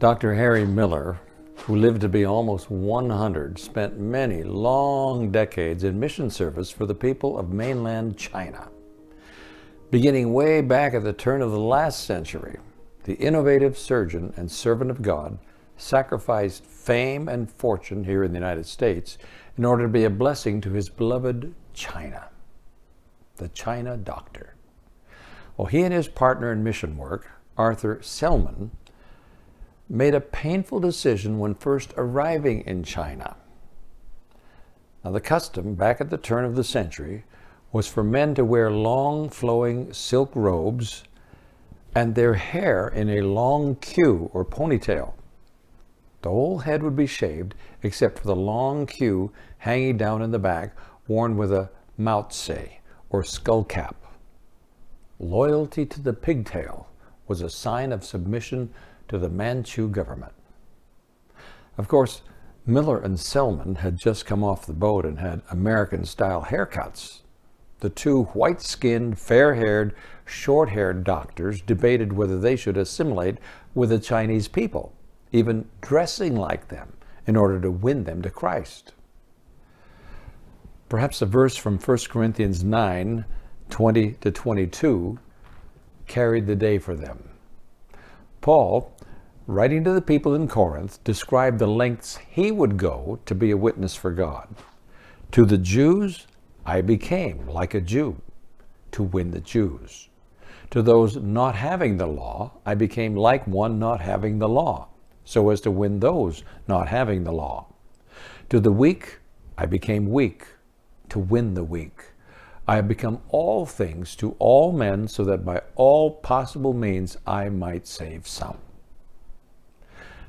Dr. Harry Miller, who lived to be almost 100, spent many long decades in mission service for the people of mainland China. Beginning way back at the turn of the last century, the innovative surgeon and servant of God sacrificed fame and fortune here in the United States in order to be a blessing to his beloved China, the China doctor. Well, he and his partner in mission work, Arthur Selman, made a painful decision when first arriving in China. Now, the custom back at the turn of the century was for men to wear long flowing silk robes and their hair in a long queue or ponytail. The whole head would be shaved except for the long queue hanging down in the back, worn with a maozi or skull cap. Loyalty to the pigtail was a sign of submission to the Manchu government. Of course, Miller and Selman had just come off the boat and had American-style haircuts. The two white-skinned, fair-haired, short-haired doctors debated whether they should assimilate with the Chinese people, even dressing like them in order to win them to Christ. Perhaps a verse from 1 Corinthians 9:20-22 carried the day for them. Paul, writing to the people in Corinth, described the lengths he would go to be a witness for God. To the Jews, I became like a Jew to win the Jews. To those not having the law, I became like one not having the law, so as to win those not having the law. To the weak, I became weak to win the weak. I have become all things to all men so that by all possible means I might save some.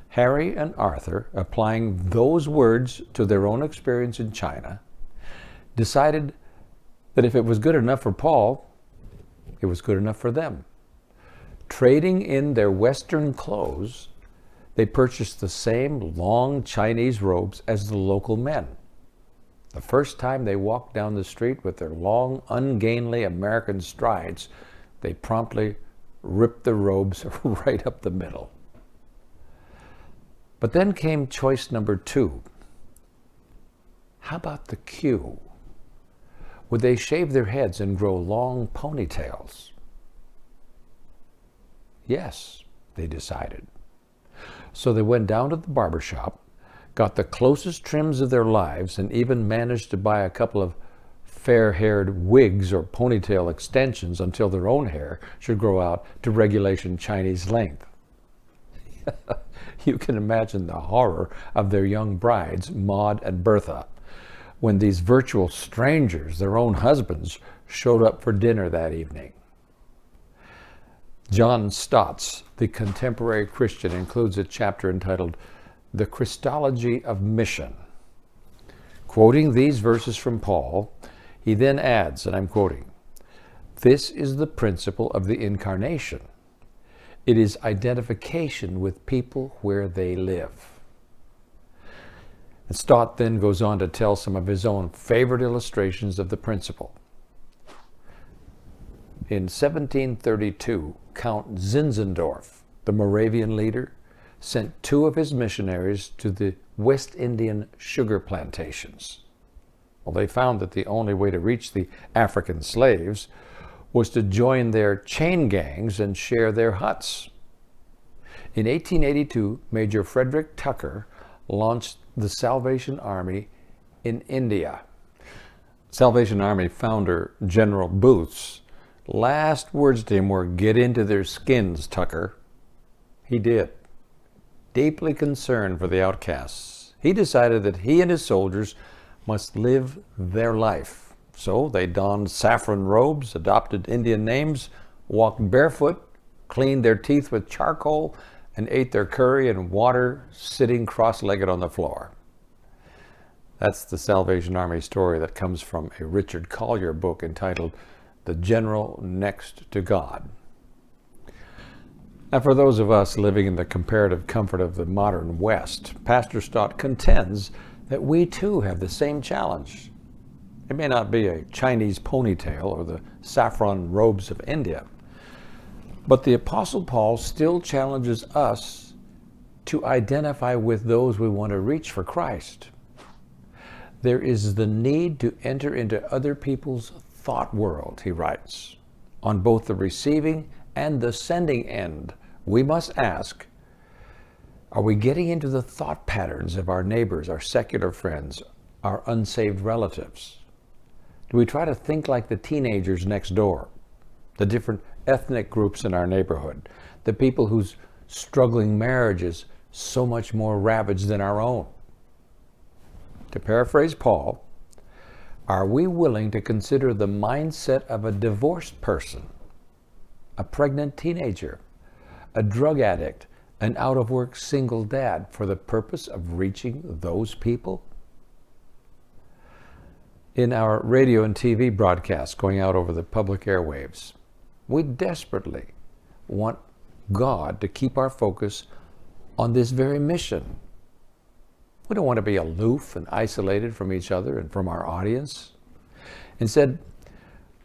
Harry and Arthur, applying those words to their own experience in China, decided that if it was good enough for Paul, it was good enough for them. Trading in their Western clothes, they purchased the same long Chinese robes as the local men. The first time they walked down the street with their long, ungainly American strides, they promptly ripped the robes right up the middle. But then came choice number 2. How about the queue? Would they shave their heads and grow long ponytails? Yes, they decided. So they went down to the barber shop, got the closest trims of their lives, and even managed to buy a couple of fair-haired wigs or ponytail extensions until their own hair should grow out to regulation Chinese length. You can imagine the horror of their young brides, Maud and Bertha, when these virtual strangers, their own husbands, showed up for dinner that evening. John Stott's The Contemporary Christian includes a chapter entitled The Christology of Mission. Quoting these verses from Paul, he then adds, and I'm quoting, "This is the principle of the incarnation. It is identification with people where they live." And Stott then goes on to tell some of his own favorite illustrations of the principle. In 1732, Count Zinzendorf, the Moravian leader, sent 2 of his missionaries to the West Indian sugar plantations. Well, they found that the only way to reach the African slaves was to join their chain gangs and share their huts. In 1882, Major Frederick Tucker launched the Salvation Army in India. Salvation Army founder General Booth's last words to him were, "Get into their skins, Tucker." He did. Deeply concerned for the outcasts, he decided that he and his soldiers must live their life. So they donned saffron robes, adopted Indian names, walked barefoot, cleaned their teeth with charcoal, and ate their curry and water sitting cross-legged on the floor. That's the Salvation Army story that comes from a Richard Collier book entitled The General Next to God. Now, for those of us living in the comparative comfort of the modern West, Pastor Stott contends that we too have the same challenge. It may not be a Chinese ponytail or the saffron robes of India, but the Apostle Paul still challenges us to identify with those we want to reach for Christ. There is the need to enter into other people's thought world, he writes. On both the receiving and the sending end, we must ask, are we getting into the thought patterns of our neighbors, our secular friends, our unsaved relatives? Do we try to think like the teenagers next door, the different ethnic groups in our neighborhood, the people whose struggling marriage is so much more ravaged than our own? To paraphrase Paul, are we willing to consider the mindset of a divorced person, a pregnant teenager, a drug addict, an out-of-work single dad for the purpose of reaching those people? In our radio and TV broadcasts going out over the public airwaves, we desperately want God to keep our focus on this very mission. We don't want to be aloof and isolated from each other and from our audience. Instead,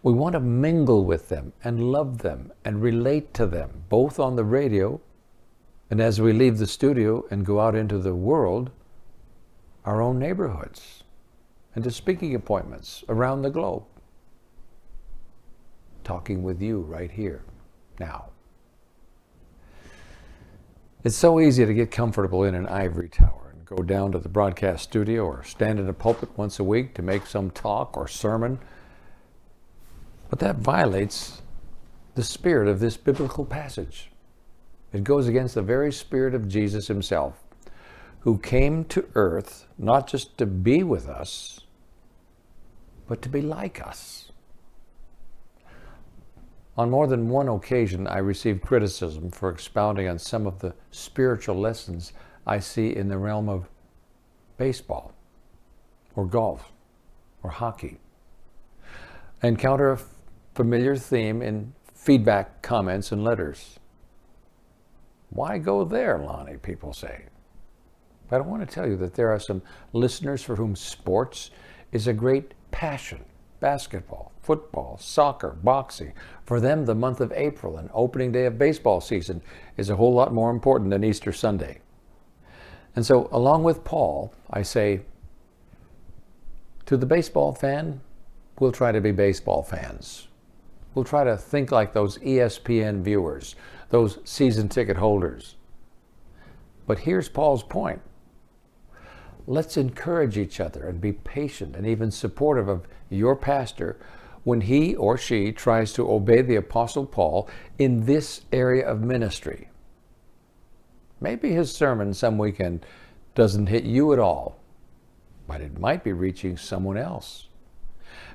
we want to mingle with them and love them and relate to them, both on the radio and as we leave the studio and go out into the world, our own neighborhoods, and to speaking appointments around the globe. Talking with you right here, now. It's so easy to get comfortable in an ivory tower and go down to the broadcast studio or stand in a pulpit once a week to make some talk or sermon. But that violates the spirit of this biblical passage. It goes against the very spirit of Jesus himself, who came to earth not just to be with us, but to be like us. On more than one occasion, I received criticism for expounding on some of the spiritual lessons I see in the realm of baseball, or golf, or hockey. I encounter a familiar theme in feedback comments and letters. Why go there, Lonnie, people say. But I want to tell you that there are some listeners for whom sports is a great passion. Basketball, football, soccer, boxing. For them, the month of April and opening day of baseball season is a whole lot more important than Easter Sunday. And so, along with Paul, I say, to the baseball fan, we'll try to be baseball fans. We'll try to think like those ESPN viewers, those season ticket holders. But here's Paul's point. Let's encourage each other and be patient and even supportive of your pastor when he or she tries to obey the Apostle Paul in this area of ministry. Maybe his sermon some weekend doesn't hit you at all, but it might be reaching someone else.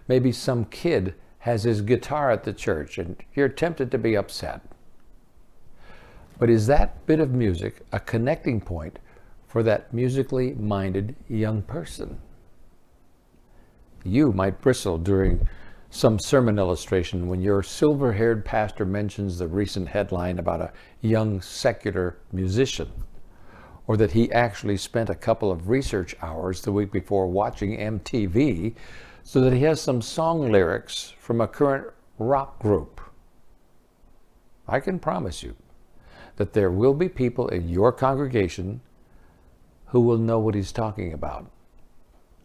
Maybe some kid has his guitar at the church and you're tempted to be upset. But is that bit of music a connecting point for that musically minded young person? You might bristle during some sermon illustration when your silver-haired pastor mentions the recent headline about a young secular musician, or that he actually spent a couple of research hours the week before watching MTV so that he has some song lyrics from a current rock group. I can promise you that there will be people in your congregation who will know what he's talking about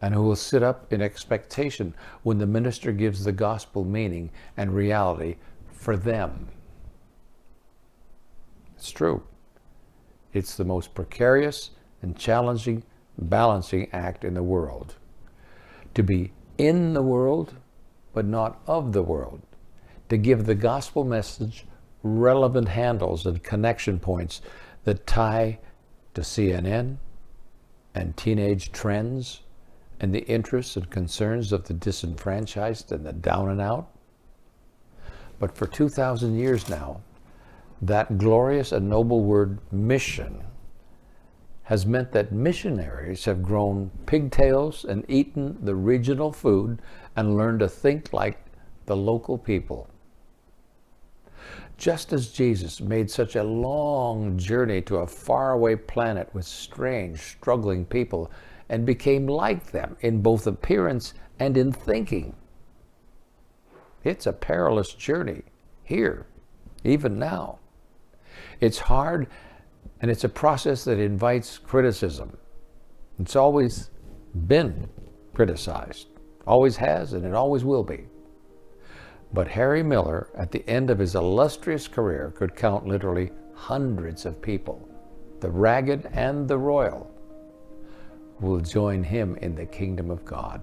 and who will sit up in expectation when the minister gives the gospel meaning and reality for them. It's true. It's the most precarious and challenging balancing act in the world. To be in the world, but not of the world. To give the gospel message relevant handles and connection points that tie to CNN and teenage trends and the interests and concerns of the disenfranchised and the down and out. But for 2,000 years now, that glorious and noble word mission has meant that missionaries have grown pigtails and eaten the regional food and learned to think like the local people. Just as Jesus made such a long journey to a faraway planet with strange, struggling people and became like them in both appearance and in thinking. It's a perilous journey here, even now. It's hard And it's a process that invites criticism. It's always been criticized, always has, and it always will be. But Harry Miller, at the end of his illustrious career, could count literally hundreds of people, the ragged and the royal, who will join him in the kingdom of God.